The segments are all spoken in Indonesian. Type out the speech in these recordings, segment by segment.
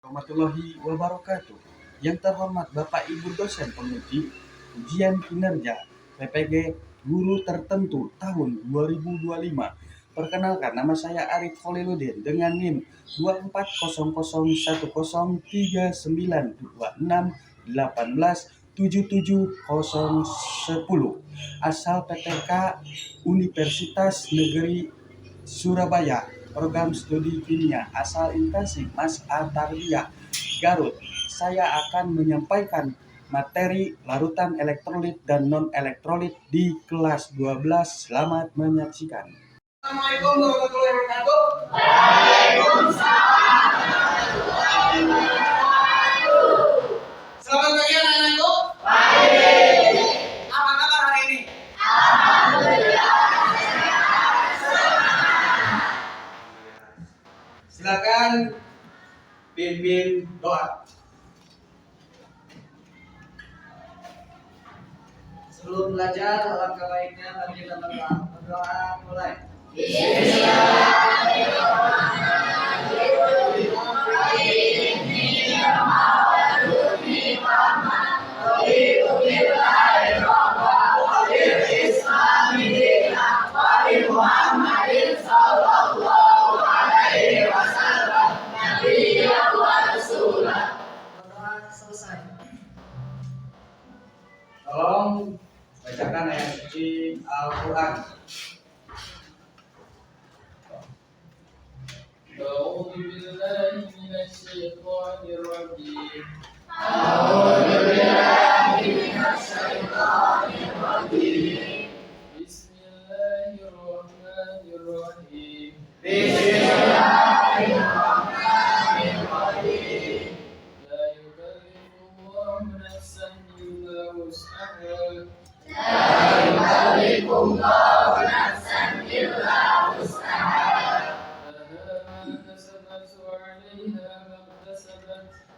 warahmatullahi wabarakatuh. Yang terhormat Bapak Ibu dosen penguji ujian kinerja PPG Guru Tertentu tahun 2025. Perkenalkan, nama saya Arif Khaliludin dengan NIM 240103918 asal PTK Universitas Negeri Surabaya, program studi kimia asal intensif Mas Atarbiyah, Garut. Saya akan menyampaikan materi larutan elektrolit dan non-elektrolit di kelas 12. Selamat menyaksikan. Assalamualaikum warahmatullahi wabarakatuh. Waalaikumsalam warahmatullahi wabarakatuh. Selamat pagi anak-anakku. Baik. Apa kabar hari ini? Alhamdulillah. Silakan pimpin doa. Sebelum belajar, alangkah baiknya mari kita berdoa. Mulai. Selesai. Tolong bacakan ayat suci Al-Quran. أعوذ بالله من الشيطان الرجيم بسم الله الرحمن الرحيم لا يكلف الله نفسا إلا وسعها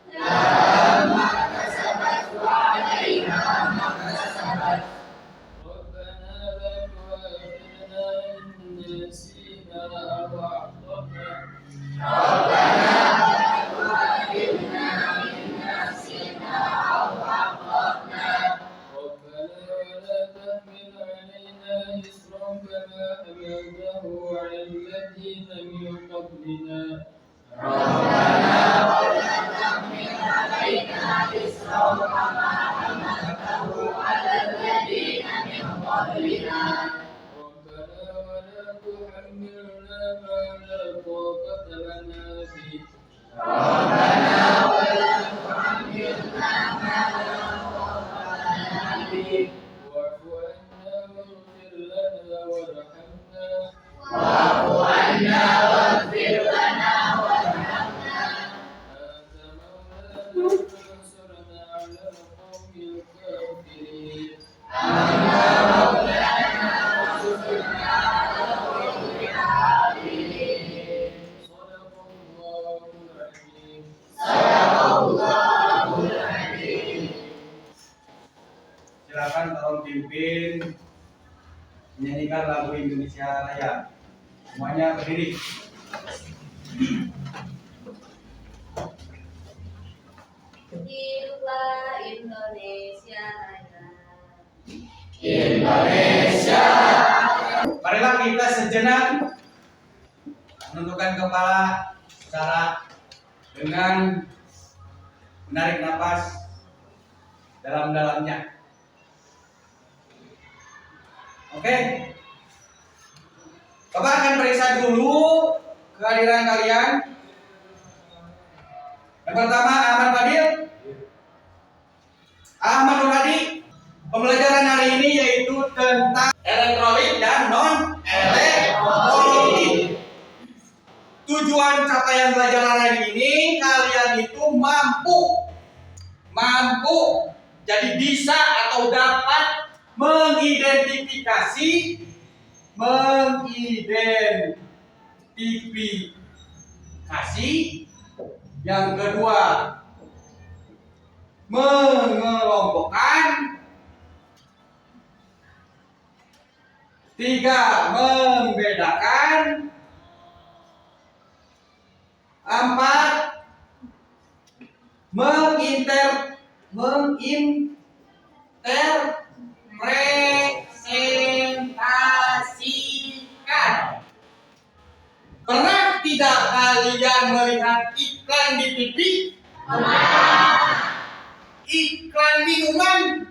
لها ما كسبت وعليها ما اكتسبت ربنا لا تؤاخذنا إن نسينا أو أخطأنا ربنا ولا تحمل علينا إصرا كما حملته على الذين من قبلنا ربنا ولا تحملنا ما لا طاقة لنا به واعف عنا واغفر لنا وارحمنا أنت مولانا فانصرنا على القوم الكافرين صدق الله العظيم. Silakan tolong pimpin menyanyikan lagu Indonesia Raya. Semuanya berdiri. Hiduplah Indonesia Raya. Marilah kita sejenak menundukkan kepala secara dengan menarik napas dalam-dalamnya. Oke. Bapak akan periksa dulu kehadiran kalian. Yang pertama, Ahmad Fadil. Ahmad Nur Hadi. Pembelajaran hari ini yaitu tentang elektrolit dan non-elektrolit. Tujuan capaian pelajaran hari ini, kalian itu mampu, jadi bisa atau dapat mengidentifikasi, yang kedua mengelompokkan, tiga membedakan, empat menginterpretasikan. Pernah tidak kalian melihat iklan di TV? Iklan minuman?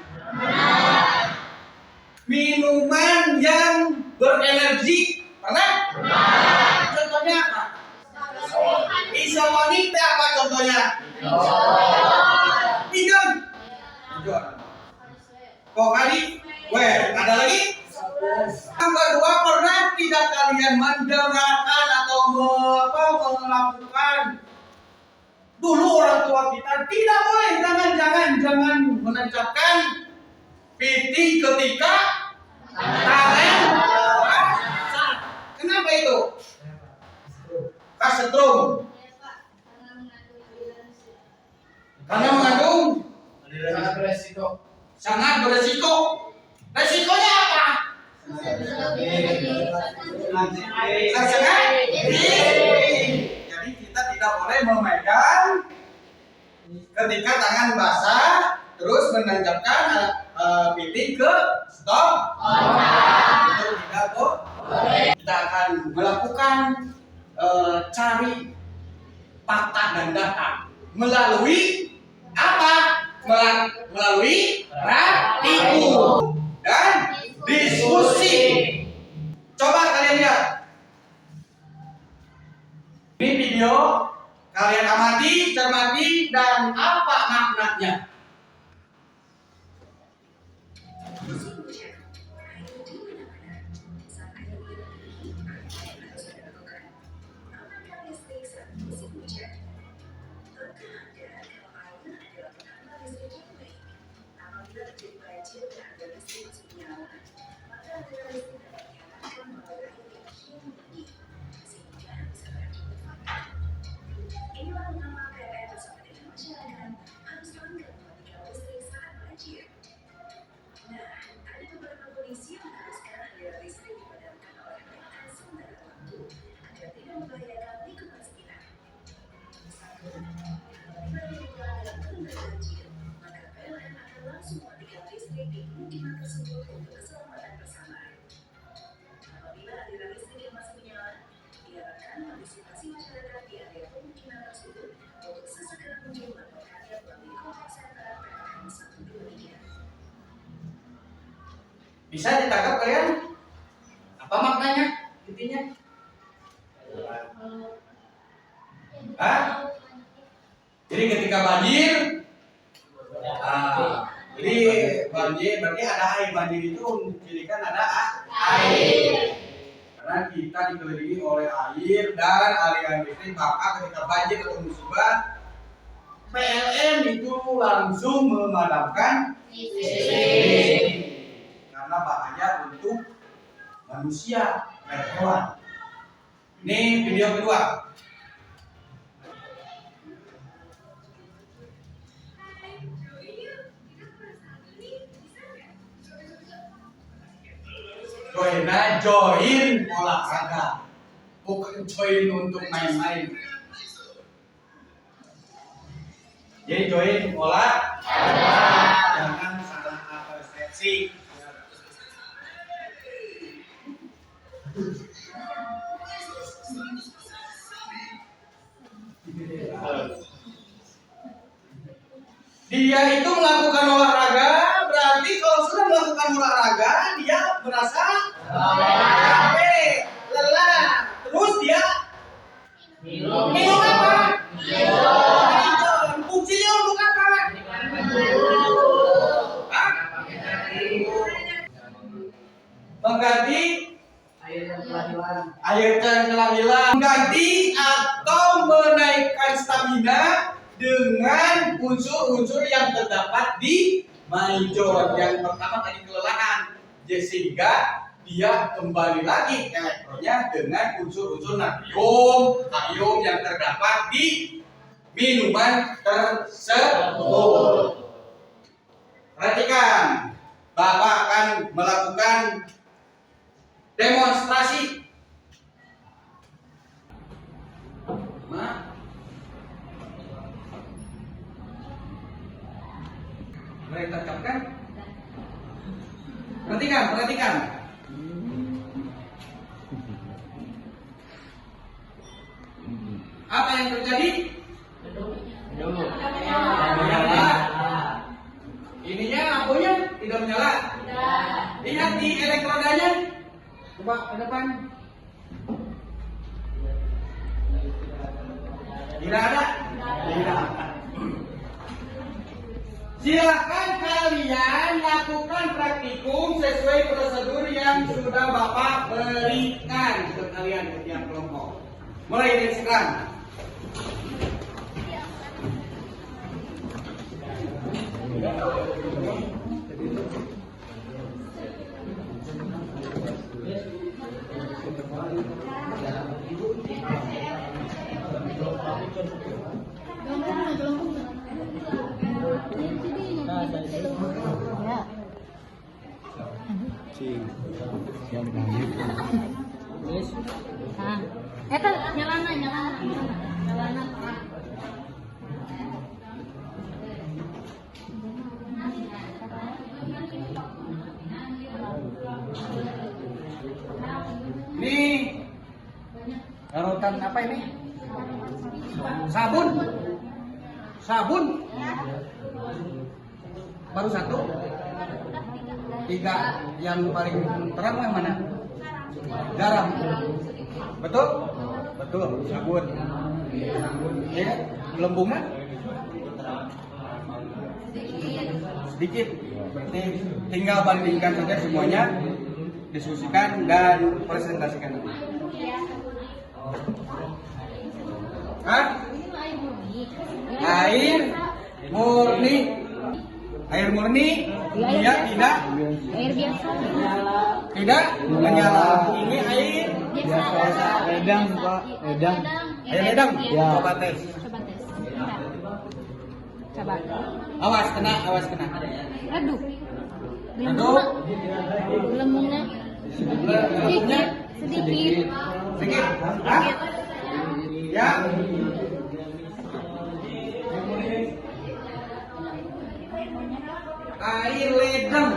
Minuman yang berenergi? Pernah? Contohnya apa? Isomonite apa contohnya? Pigeon. Pokadi. Weh, ada lagi? Yang kedua, pernah tidak kalian mendengarkan atau melakukan? Dulu orang tua kita tidak boleh, jangan menancapkan piting ketika tangan basah. Kenapa itu? Kasetrum. Karena mengandung Sangat beresiko. sangat beresiko. Resikonya apa? Tersengat. Jadi kita tidak boleh memegang ketika tangan basah terus menancapkan piting ke stop. Itu tidak boleh. Kita akan melakukan cari fakta dan data melalui apa? Melalui praktikum dan diskusi. Coba kalian lihat. Ini video, kalian amati, cermati, dan apa maknanya? Bisa ditangkap kalian? Apa maknanya? Intinya? Hah? Jadi ketika banjir, jadi banjir berarti ada air. Banjir itu menjadikan ada air. Karena kita dikelilingi oleh air dan aliran listrik, maka ketika banjir atau musibah, PLN itu langsung memadamkan listrik. Karena bahaya untuk manusia dan hewan. Ini video kedua. Join olahraga, bukan join untuk main-main. Jadi join olahraga, jangan salah persepsi. Dia itu melakukan olahraga, berarti kalau sudah melakukan olahraga, dia merasa capek, lelah. Terus dia minum apa? Minum. Fungsinya untuk apa? Hah? Mengganti air yang telah hilang, mengganti atau menaikkan stamina dengan unsur-unsur yang terdapat di majon. Yang pertama tadi kelelahan, sehingga dia kembali lagi elektronnya dengan unsur-unsur natrium, kalium yang terdapat di minuman tersebut. Perhatikan, Bapak akan melakukan demonstrasi. Mulai tancap kan? Perhatikan, perhatikan. Apa yang terjadi? Menyala. Ininya lampunya tidak menyala. Lihat di elektrodanya. Coba ke depan. Tidak ada. Tidak. Silakan kalian lakukan praktikum sesuai prosedur yang sudah Bapak berikan ke kalian ke tiap kelompok. Mulai dari sekarang. Eta nyalana. Ini larutan apa ini? Sabun. Sabun. Baru satu. 3. Yang paling terang yang mana? Garam. Betul? Betul. Sabun. Ya, lembungnya? Sedikit. Berarti tinggal bandingkan saja semuanya, diskusikan dan presentasikan. Hah? Air murni. Air murni? Iya, tidak. Air biasa. Tidak menyala. Ini air Biasa. Ledang, Pak. Ledang. air ledang. Ya. Coba tes. Coba. Awas kena, awas kena. Redup. Redup. Lembungnya Lembungnya sedikit. sedikit. Hah? Ya. Air ledang.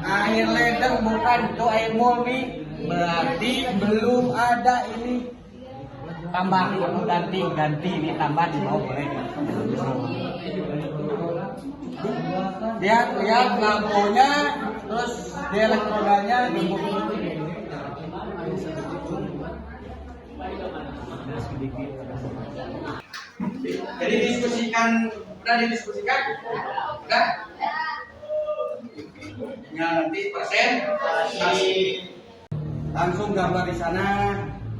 Air ledang bukan itu air murni. Berarti belum ada ini. Tambah, ganti ini tambah di bawah boleh. Lihat lampunya, terus di elektrodanya Jadi diskusikan, udah didiskusikan? Udah? Tinggal nanti persen, langsung gambar di sana.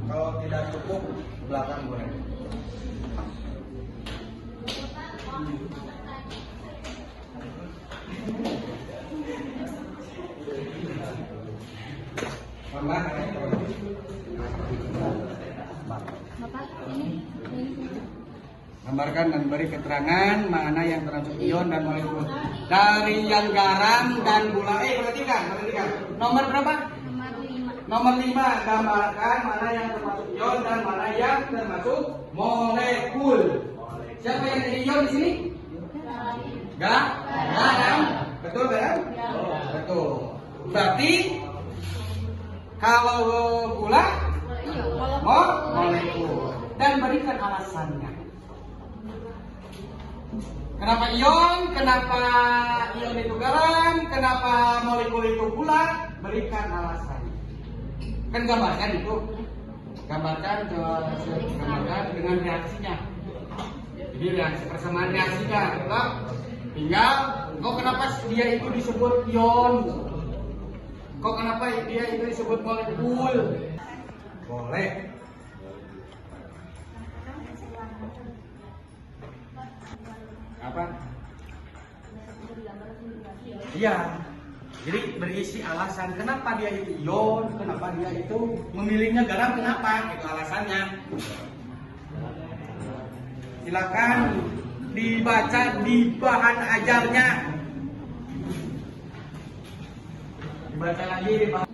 Kalau tidak cukup, belakang boleh. Tambah elektronik. Bapak ini. Gambarkan dan beri keterangan mana yang termasuk ion dan molekul. Dari yang garam dan gula. Perhatikan. Nomor berapa? Nomor 5. Gambarkan mana yang termasuk ion dan mana yang termasuk molekul. Siapa yang jadi ion di sini? Garam. Betul garam? Betul. Berarti kalau gula molekul. Dan berikan alasannya. Kenapa ion? Kenapa ion itu garam? Kenapa molekul itu gula? Berikan alasannya. Kan gambarkan itu. Gambarkan dengan reaksinya. Jadi reaksi persamaan reaksinya. Betul? Tinggal, kok kenapa dia itu disebut ion? Kok kenapa dia itu disebut molekul? Boleh. Apa? Iya. Jadi berisi alasan kenapa dia itu ion, kenapa dia itu memilihnya garam, kenapa? Itu alasannya. Silakan dibaca di bahan ajarnya. Dibaca lagi di bahan.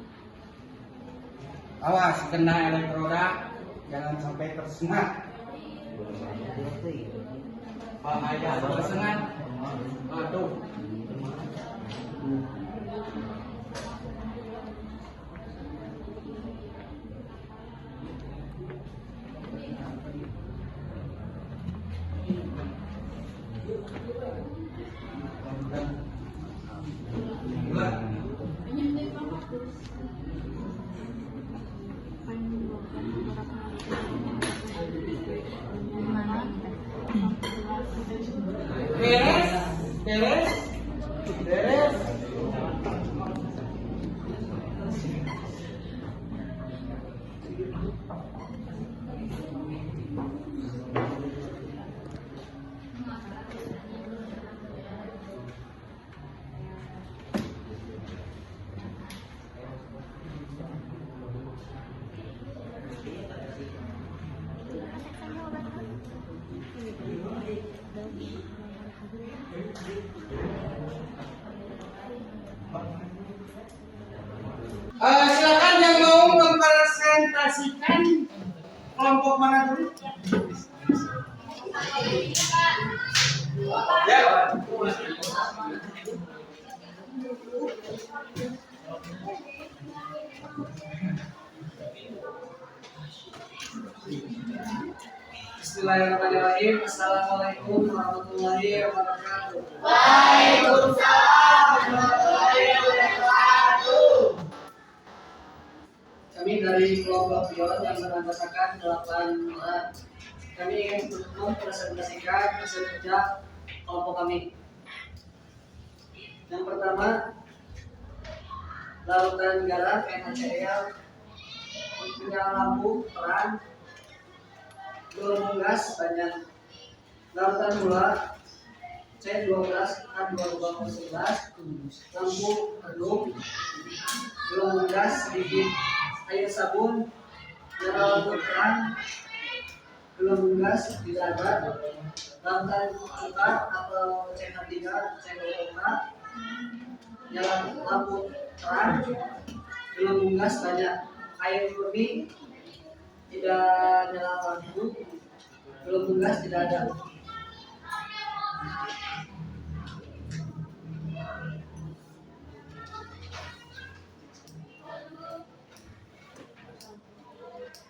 Awas kena elektroda, jangan sampai tersengat. Bahaya tersengat. Aduh. Silakan yang mau mempresentasikan kelompok mana dulu? Ya. Bismillahirrahmanirrahim. Assalamualaikum warahmatullahi wabarakatuh. Waalaikumsalam warahmatullahi wabarakatuh. Kami dari kelompok Pion yang beranggotakan 8 orang. Kami ingin mempresentasikan hasil kerja kelompok kami. Yang pertama, larutan garam NaCl, penyala lampu terang, gelombang gas banyak, larutan gula C12 K211, lampu redup, gelombang gas sedikit, air sabun, nyala lampu terang, gelombang gas tidak ada, larutan cuka atau CH3 C2 nyala lampu terang, gelombang gas banyak, air murni tidak nyala lampu, gelombang gas tidak ada.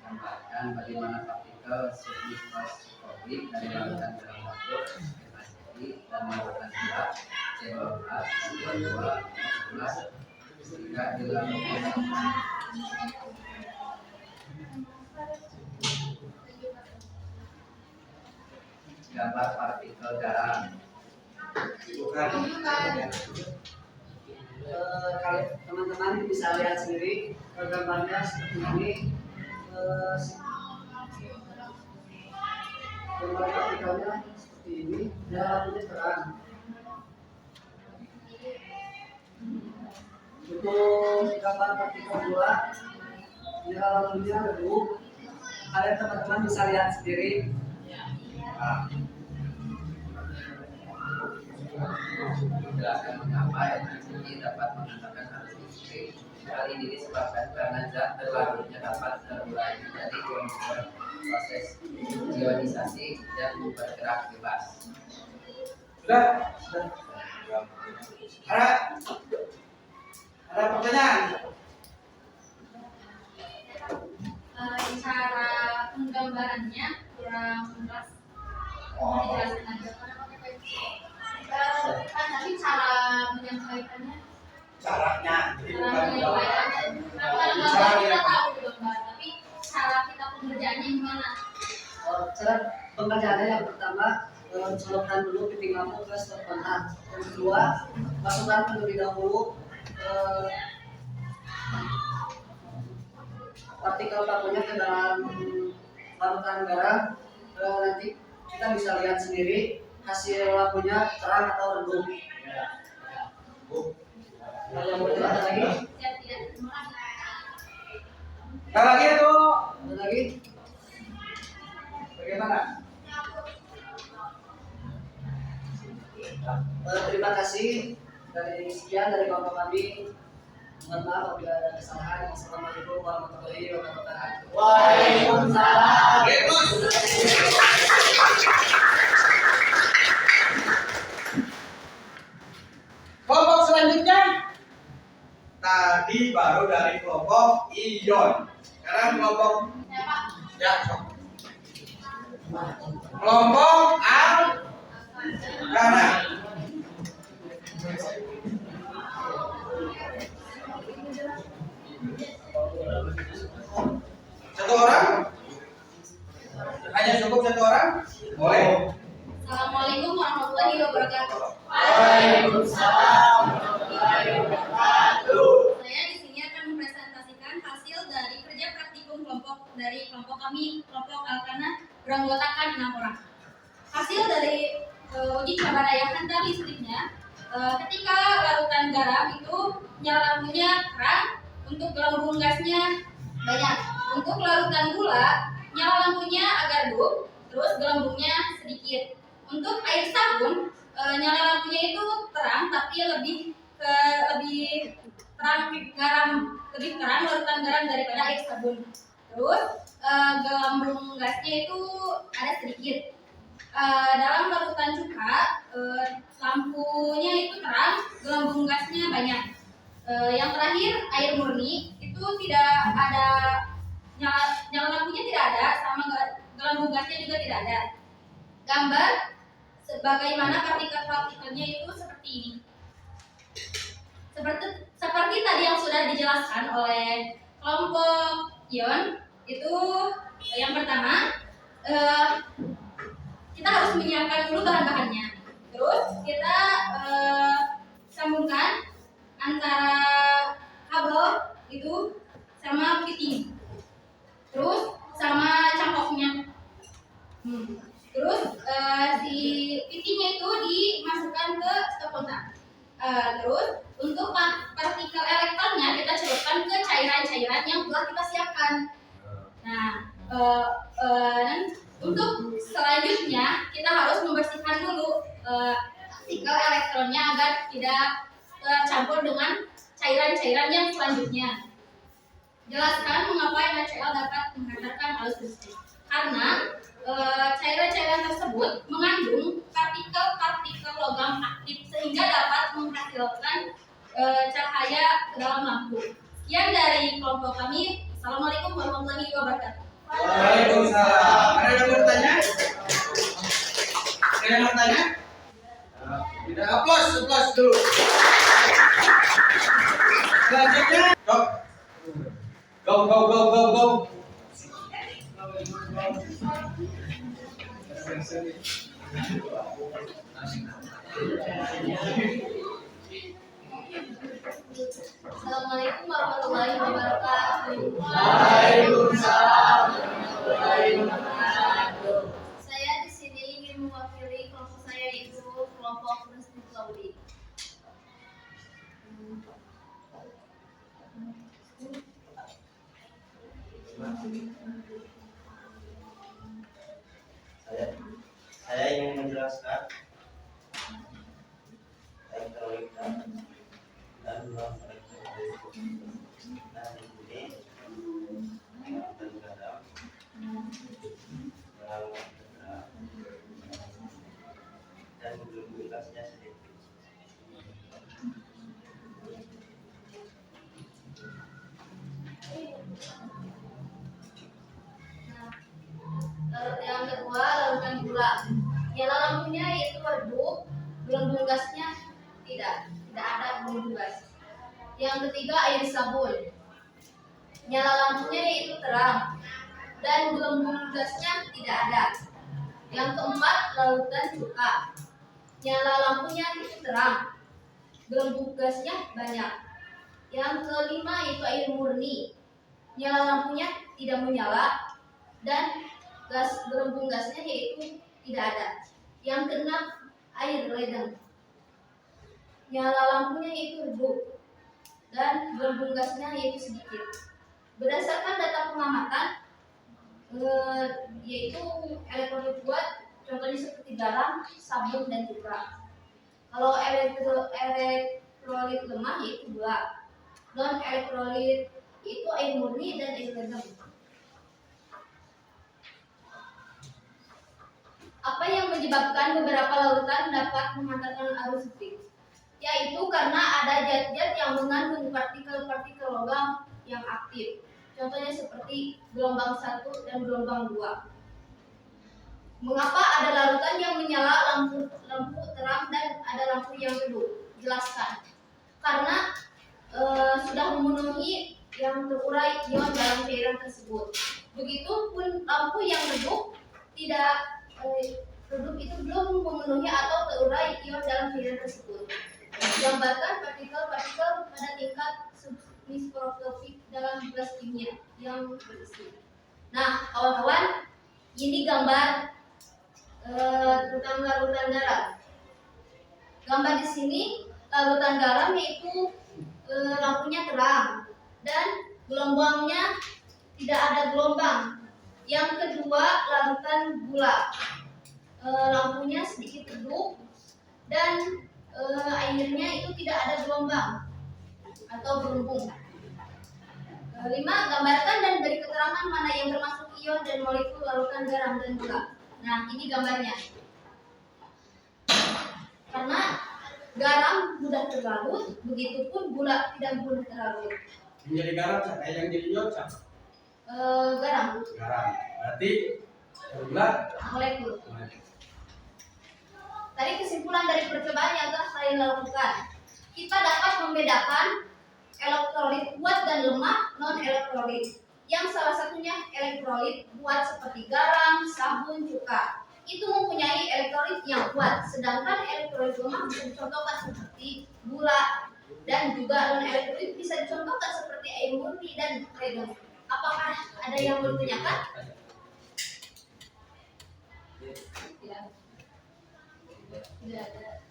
Tambahkan bagaimana partikel submikroskopik dari larutan dalam dapur plastik dan larutan gelap C12, C22, C11 sehingga dilakukan gambar partikel garam. Teman-teman bisa lihat sendiri gambarnya seperti ini. Gambar partikelnya seperti ini, dan lampunya terang. Untuk gambar partikel gula, nyala lampunya redup. Kalian teman-teman bisa lihat sendiri. Menjelaskan mengapa energi dapat mengatakan arus listrik. Hal ini disebabkan karena zat berlarutnya dapat terurai menjadi ion-ion proses ionisasi dan bergerak bebas. Sudah? Ada pertanyaan? Cara penggambarannya kurang jelas. Mau dijelaskan aja karena pakai pensil. Kan tadi cara menyampaikannya. Caranya. Cara menyampaikannya. Kalau kita tahu gambar, tapi cara kita pengerjaannya gimana? Cara pengerjaannya yang pertama, colokkan dulu piting lampu ke stop kontak. Yang kedua, masukkan terlebih dahulu partikel pakunya ke dalam larutan garam. Nanti kita bisa lihat sendiri hasil lampunya terang atau redup. Kalau yang mau ada lagi? Siap tidak? Terima kasih. Ada lagi tuh? Ada lagi? Bagaimana? Terima kasih dari kelompok kami. Mohon maaf apabila ada kesalahan. Assalamualaikum warahmatullahi wabarakatuh. Waalaikumsalam. lagi baru dari kelompok ion. Sekarang kelompok Ya Pak. ya, sok. Kelompok alkana. Satu orang? Hanya cukup satu orang? Boleh. Assalamualaikum warahmatullahi wabarakatuh. Waalaikumsalam warahmatullahi wabarakatuh. Saya di sini akan mempresentasikan hasil dari kerja praktikum kelompok kami, kelompok Alkana, beranggotakan 6 orang. Hasil dari uji coba daya hantar listriknya, ketika larutan garam itu nyala lampunya terang, untuk gelembung gasnya banyak. Untuk larutan gula, nyala lampunya agak redup, terus gelembungnya sedikit. Untuk air sabun, nyala lampunya itu terang tapi lebih terang larutan garam daripada air sabun. Terus gelembung gasnya itu ada sedikit. Dalam larutan cuka, lampunya itu terang, gelembung gasnya banyak. Yang terakhir air murni itu tidak ada, nyala lampunya tidak ada, sama gelembung gasnya juga tidak ada. Gambar sebagaimana partikel-partikelnya itu seperti ini. Seperti tadi yang sudah dijelaskan oleh kelompok ion, itu yang pertama kita harus menyiapkan dulu bahan-bahannya. Terus kita sambungkan antara kabel itu sama fitting. Terus sama cangkoknya. Terus si fittingnya itu dimasukkan ke stop kontak. Terus untuk partikel elektronnya kita celupkan ke cairan-cairan yang telah kita siapkan. Nah, untuk selanjutnya kita harus membersihkan dulu partikel elektronnya agar tidak tercampur dengan cairan-cairan yang selanjutnya. Jelaskan mengapa NaCl dapat menghantarkan arus listrik. Karena cairan-cairan tersebut mengandung partikel-partikel logam aktif sehingga dapat menghasilkan cahaya ke dalam lampu. Sekian dari kelompok kami. Assalamualaikum warahmatullahi wabarakatuh. Waalaikumsalam. Ada yang bertanya? Ada yang bertanya? Tidak, aplaus dulu. Selanjutnya, go. Assalamualaikum warahmatullahi wabarakatuh. Waalaikumsalam warahmatullahi wabarakatuh. Saya di sini ingin mewakili kelompok saya, yaitu kelompok Rusdi Claudi. Saya ingin menjelaskan elektronika dan non elektronika dan ini dan garam berhalangan tegang dan gelombangnya sedikit. Yang kedua, larutan gula. Nyala lampunya itu redup, gelembung gasnya tidak ada gelembung gas. Yang ketiga, air sabun. Nyala lampunya itu terang dan gelembung gasnya tidak ada. Yang keempat, larutan cuka. Nyala lampunya itu terang, gelembung gasnya banyak. Yang kelima itu air murni. Nyala lampunya tidak menyala dan gelembung gasnya yaitu tidak ada. Yang keenam, air ledeng. Nyala lampunya itu redup dan gelembung gasnya yaitu sedikit. Berdasarkan data pengamatan, yaitu elektrolit kuat, contohnya seperti garam, sabun, dan cuka. Kalau elektrolit lemah yaitu gula. Non elektrolit itu air murni dan air ledeng. Apa yang menyebabkan beberapa larutan dapat menghantarkan arus listrik? yaitu karena ada zat-zat yang mengandung partikel-partikel logam yang aktif. Contohnya seperti gelombang 1 dan gelombang 2. Mengapa ada larutan yang menyala lampu terang dan ada lampu yang redup? Jelaskan. Karena sudah memenuhi yang terurai ion dalam cairan tersebut. Begitupun lampu yang redup tidak redup itu belum memenuhi atau terurai ion dalam cairan tersebut. Gambarkan partikel-partikel pada tingkat mikroskopik dalam gelas kimia yang berisi. Nah, kawan-kawan, ini gambar tentang larutan garam. Gambar di sini larutan garam yaitu lampunya terang dan gelombangnya tidak ada gelombang. Yang kedua, larutan gula. Lampunya sedikit redup dan airnya itu tidak ada gelombang atau berembung. 5. Gambarkan dan beri keterangan mana yang termasuk ion dan molekul larutan garam dan gula. Nah, ini gambarnya. Karena garam mudah terlarut, begitupun gula tidak mudah terlarut. Yang jadi garam, saya yang jadi ion, Garam. garam. Berarti gula Molekul. Tadi kesimpulan dari percobaan yang telah saya lakukan, kita dapat membedakan elektrolit kuat dan lemah non-elektrolit. Yang salah satunya elektrolit kuat seperti garam, sabun, cuka. Itu mempunyai elektrolit yang kuat, sedangkan elektrolit lemah bisa dicontohkan seperti gula dan juga non-elektrolit bisa dicontohkan seperti air murni dan karbon. Apakah ada yang mau ditanyakan? Tidak. Tidak ada.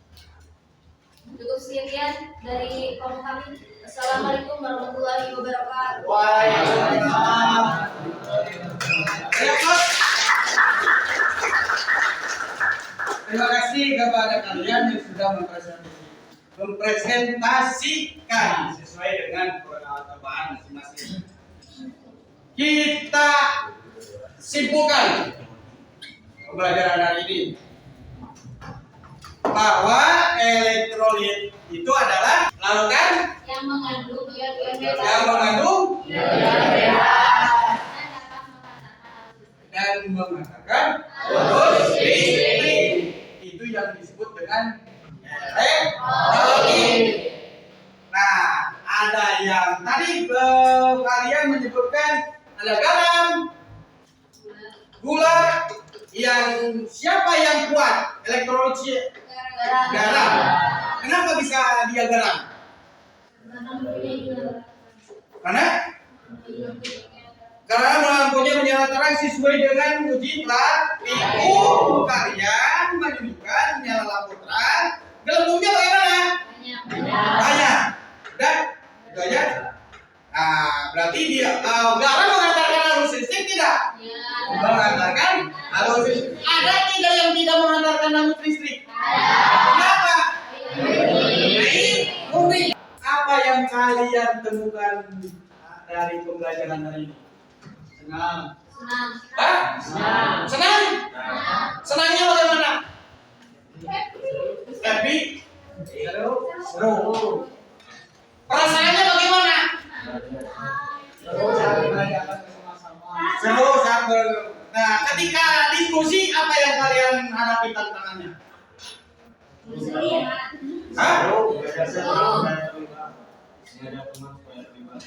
Cukup sekian dari kami. Assalamualaikum warahmatullahi wabarakatuh. Waalaikumsalam. Terima kasih kepada kalian yang sudah mempresentasikan sesuai dengan percobaan masing-masing. Kita simpulkan pembelajaran hari ini bahwa elektrolit itu adalah larutan Yang mengandung dan mengatakan arus listrik. Itu yang disebut dengan elektrolit. Nah, ada yang tadi kalian menyebutkan ada garam, gula, yang siapa yang kuat? Elektrolit garam. Kenapa bisa dia garam? Karena lampunya menyala terang sesuai dengan uji praktikum. Kalian menunjukkan menyala lampu terang. Gelembungnya bagaimana? Banyak. Dan itu aja. Nah, berarti dia garam mengantarkan arus listrik tidak? Mengantarkan arus listrik. Ada tidak yang tidak mengantarkan arus listrik? Kenapa? Murni. Apa yang kalian temukan dari pembelajaran hari ini? Senang. Hah? Senang? Senangnya bagaimana? Happy? Seru. Perasaannya bagaimana? Seru, sabar. Nah, ketika diskusi apa yang kalian hadapi tantangannya? Hah?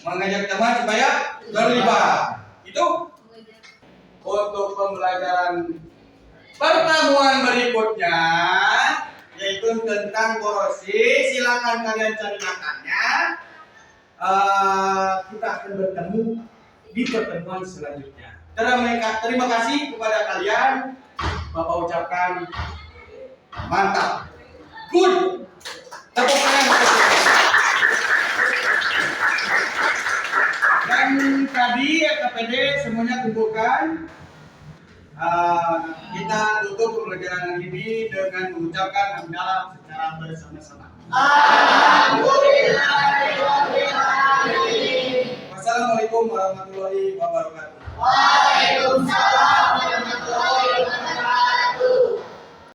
Mengajak teman supaya terlibat. Itu untuk pembelajaran pertemuan berikutnya, yaitu tentang korosi. Silakan kalian cari makannya. Kita akan bertemu di pertemuan selanjutnya. Terima kasih kepada kalian. Bapak ucapkan mantap. Good. Tepuk tangan. Dan tadi KPD semuanya kumpulkan. Kita tutup pembelajaran ini dengan mengucapkan hamdalah secara bersama-sama. Wassalamualaikum warahmatullahi wabarakatuh. Waalaikumsalam warahmatullahi wabarakatuh.